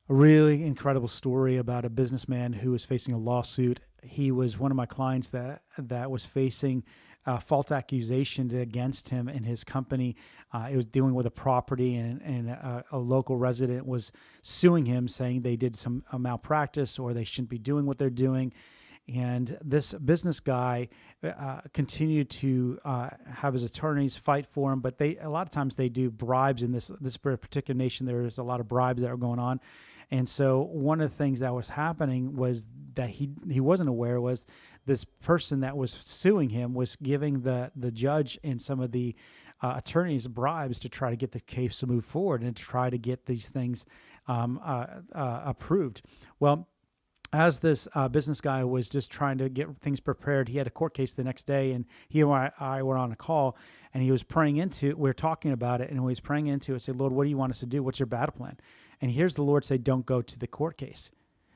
A really incredible story about a businessman who was facing a lawsuit. He was one of my clients that was facing false accusation against him and his company. It was dealing with a property, and a local resident was suing him, saying they did some malpractice or they shouldn't be doing what they're doing. And this business guy continued to have his attorneys fight for him, but a lot of times they do bribes in this particular nation. There's a lot of bribes that are going on, and so one of the things that was happening was that he wasn't aware was this person that was suing him was giving the judge and some of the attorneys bribes to try to get the case to move forward and to try to get these things approved. Well, as this business guy was just trying to get things prepared, he had a court case the next day, and he and I were on a call, and he was praying into it. We were talking about it, and when he was praying into it, said, Lord, what do you want us to do? What's your battle plan? And here's the Lord say, don't go to the court case.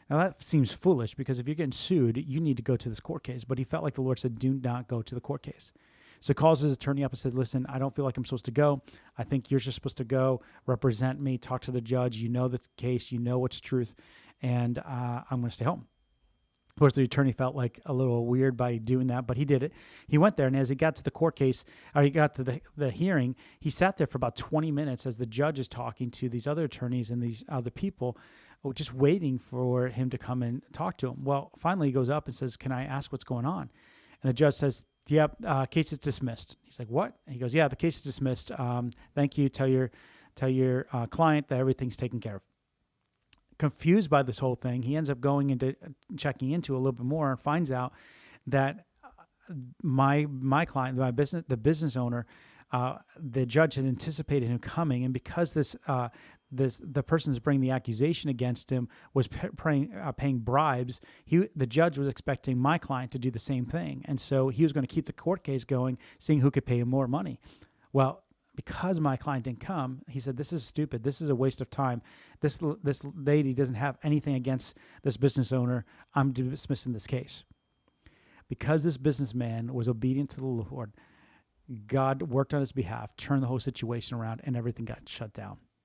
Now that seems foolish, because if you're getting sued, you need to go to this court case. But he felt like the Lord said, do not go to the court case. So he calls his attorney up and said, listen, I don't feel like I'm supposed to go. I think you're just supposed to go, represent me, talk to the judge. You know the case, you know what's truth, and I'm going to stay home. Of course, the attorney felt like a little weird by doing that, but he did it. He went there, and as he got to the court case, or he got to the hearing, he sat there for about 20 minutes as the judge is talking to these other attorneys and these other people, just waiting for him to come and talk to him. Well, finally he goes up and says, can I ask what's going on? And the judge says, yep, case is dismissed. He's like, what? And he goes, yeah, the case is dismissed. Thank you. Tell your client that everything's taken care of. Confused by this whole thing, he ends up going into checking into a little bit more and finds out that my client, the business owner, the judge had anticipated him coming, and because the person's bringing the accusation against him was paying bribes, the judge was expecting my client to do the same thing, and so he was going to keep the court case going, seeing who could pay him more money. Well, because my client didn't come, he said, this is stupid. This is a waste of time. This lady doesn't have anything against this business owner. I'm dismissing this case. Because this businessman was obedient to the Lord, God worked on his behalf, turned the whole situation around, and everything got shut down.